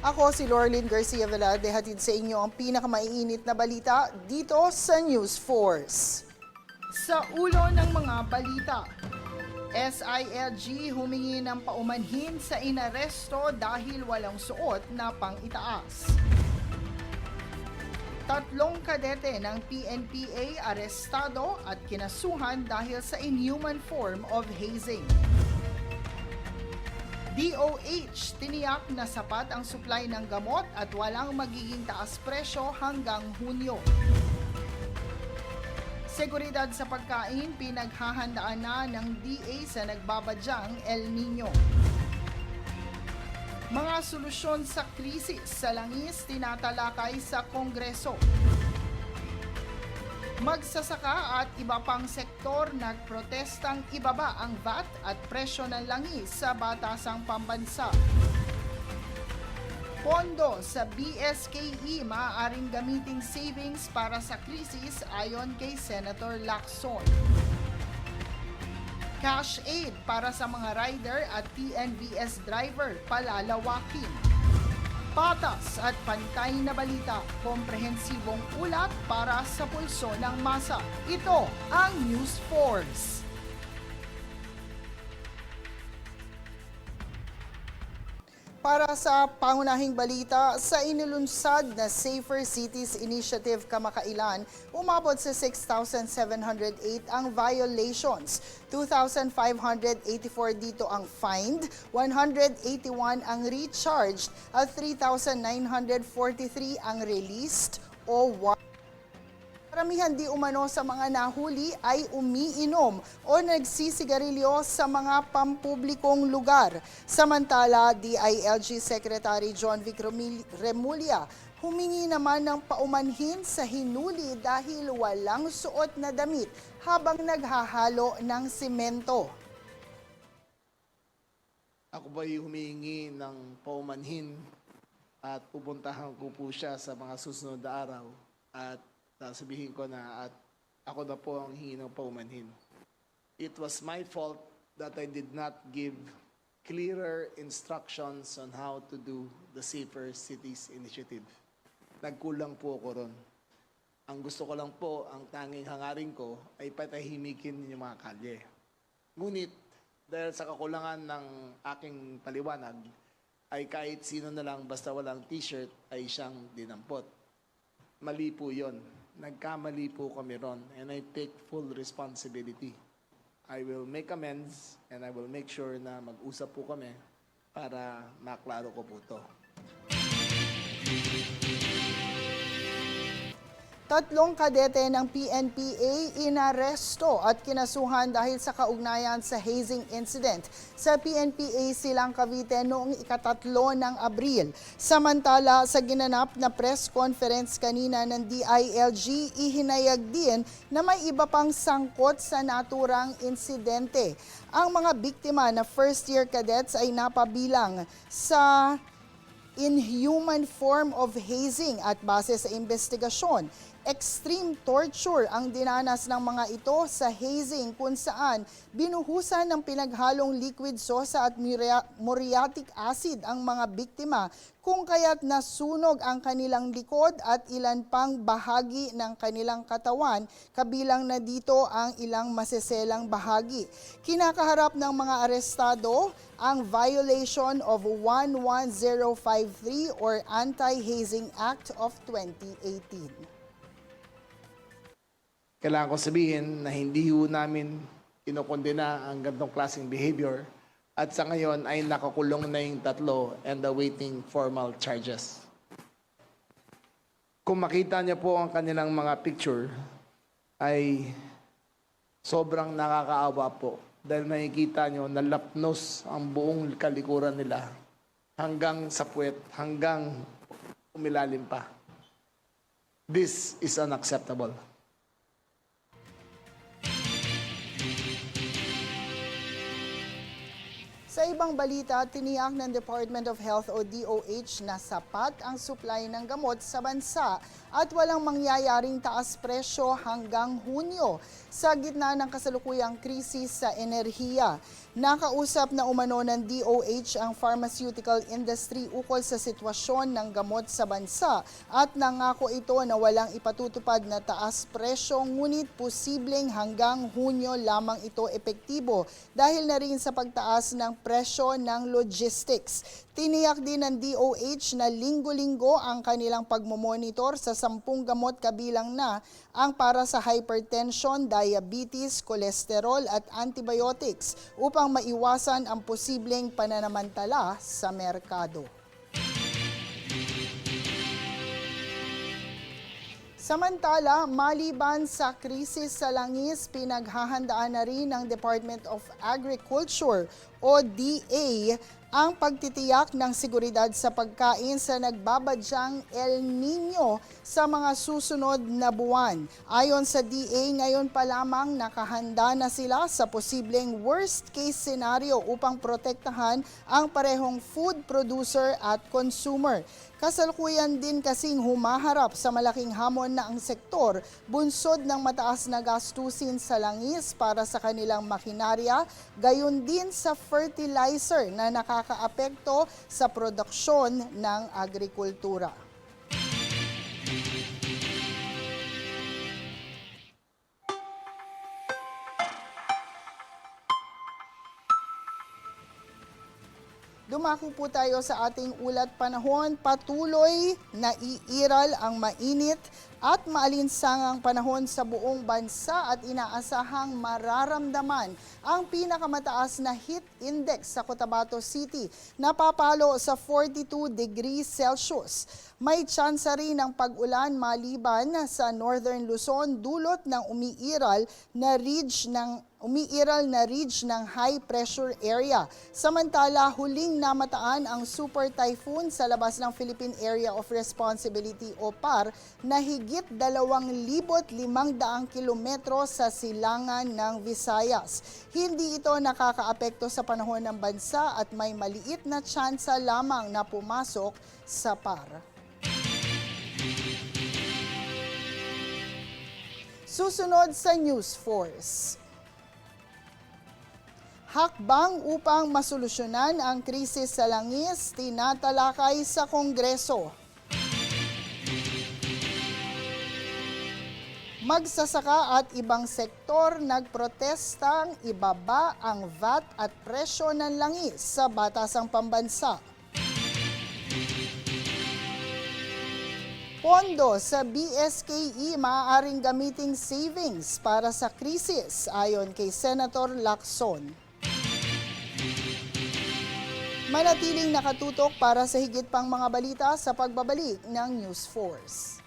Ako si Lorlyn Garcia Velarde, hatid sa inyo ang pinakamaiinit na balita dito sa News Force. Sa ulo ng mga balita, SILG humingi ng paumanhin sa inaresto dahil walang suot na pang-itaas. 3 kadete ng PNPA arestado at kinasuhan dahil sa inhuman form of hazing. DOH tiniyak na sapat ang supply ng gamot at walang magiging taas presyo hanggang Hunyo. Seguridad sa pagkain pinaghahandaan na ng DA sa nagbabadyang El Nino. Mga solusyon sa krisis sa langis tinatalakay sa Kongreso. Magsasaka at iba pang sektor nagprotestang ibaba ang VAT at presyo ng langis sa batasang pambansa. Pondo sa BSKE maaaring gamiting savings para sa krisis ayon kay Senator Lacson. Cash aid para sa mga rider at TNVS driver palalawakin. Patas at pantay na balita, komprehensibong ulat para sa pulso ng masa. Ito ang News Force. Para sa pangunahing balita, sa inilunsad na Safer Cities Initiative kamakailan, umabot sa 6,708 ang violations. 2,584 dito ang fined, 181 ang recharged, at 3,943 ang released o Karamihan di umano sa mga nahuli ay umiinom o nagsisigarilyo sa mga pampublikong lugar. Samantala, DILG Secretary John Vic Remulla humingi naman ng paumanhin sa hinuli dahil walang suot na damit habang naghahalo ng simento. Ako ba'y humingi ng paumanhin at pupuntahan ko po siya sa mga susunod na araw at sabihin ko na at ako na po ang hingi ng paumanhin. It was my fault that I did not give clearer instructions on how to do the Safer Cities Initiative. Nagkulang po ako ron. Ang gusto ko lang po, ang tanging hangarin ko ay patahimikin yung mga kalye. Ngunit dahil sa kakulangan ng aking paliwanag, ay kahit sino na lang basta walang t-shirt ay siyang dinampot. Mali po yun. Nagkamali po kami ron and I take full responsibility. I will make amends and I will make sure na mag-usap po kami para maklaro ko po to. 3 kadete ng PNPA inaresto at kinasuhan dahil sa kaugnayan sa hazing incident sa PNPA Silang Cavite noong ika-3 ng Abril. Samantala, sa ginanap na press conference kanina ng DILG, ihinayag din na may iba pang sangkot sa naturang insidente. Ang mga biktima na first-year cadets ay napabilang sa inhuman form of hazing at base sa investigasyon. Extreme torture ang dinanas ng mga ito sa hazing kung saan binuhusan ng pinaghalong liquid sosa at muriatic acid ang mga biktima kung kaya't nasunog ang kanilang likod at ilan pang bahagi ng kanilang katawan, kabilang na dito ang ilang maseselang bahagi. Kinakaharap ng mga arestado ang violation of 11053 or Anti-Hazing Act of 2018. Kailangan ko sabihin na hindi ho namin kinokondena ang ganitong klaseng behavior at sa ngayon ay nakakulong na yung 3 and awaiting formal charges. Kung makita niyo po ang kanilang mga picture ay sobrang nakakaawa po dahil makikita niyo na lapnos ang buong kalikuran nila hanggang sa puwet, hanggang umilalim pa. This is unacceptable. Sa ibang balita, tiniyak ng Department of Health o DOH na sapat ang supply ng gamot sa bansa at walang mangyayaring taas presyo hanggang Hunyo sa gitna ng kasalukuyang krisis sa enerhiya. Nakausap na umano ng DOH ang pharmaceutical industry ukol sa sitwasyon ng gamot sa bansa at nangako ito na walang ipatutupad na taas presyo ngunit posibleng hanggang Hunyo lamang ito epektibo dahil na rin sa pagtaas ng presyo ng logistics. Tiniyak din ng DOH na linggo-linggo ang kanilang pagmomonitor sa 10 gamot kabilang na ang para sa hypertension, diabetes, kolesterol at antibiotics upang maiwasan ang posibleng pananamantala sa merkado. Samantala, maliban sa krisis sa langis, pinaghahandaan na rin ng Department of Agriculture o DA ang pagtitiyak ng seguridad sa pagkain sa nagbabadyang El Nino sa mga susunod na buwan. Ayon sa DA, ngayon pa lamang nakahanda na sila sa posibleng worst case scenario upang protektahan ang parehong food producer at consumer. Kasalukuyan din kasing humaharap sa malaking hamon na ang sektor, bunsod ng mataas na gastusin sa langis para sa kanilang makinarya, gayon din sa fertilizer na nakakaapekto sa produksyon ng agrikultura. Dumako po tayo sa ating ulat panahon. Patuloy na iiral ang mainit at maalinsangang panahon sa buong bansa at inaasahang mararamdaman ang pinakamataas na heat index sa Cotabato City, napapalo sa 42 degrees Celsius. May tsansa rin ng pag-ulan maliban sa Northern Luzon dulot ng umiiral na ridge ng high pressure area. Samantala, huling namataan ang super typhoon sa labas ng Philippine Area of Responsibility o PAR na higit 2,500 kilometro sa silangan ng Visayas. Hindi ito nakakaapekto sa panahon ng bansa at may maliit na tsansa lamang na pumasok sa PAR. Susunod sa News Force. Hakbang upang masolusyonan ang krisis sa langis, tinatalakay sa Kongreso. Magsasaka at ibang sektor nagprotestang ibaba ang VAT at presyo ng langis sa batasang pambansa. Pondo sa BSKE maaaring gamiting savings para sa krisis ayon kay Senator Lacson. Manatiling nakatutok para sa higit pang mga balita sa pagbabalik ng News Force.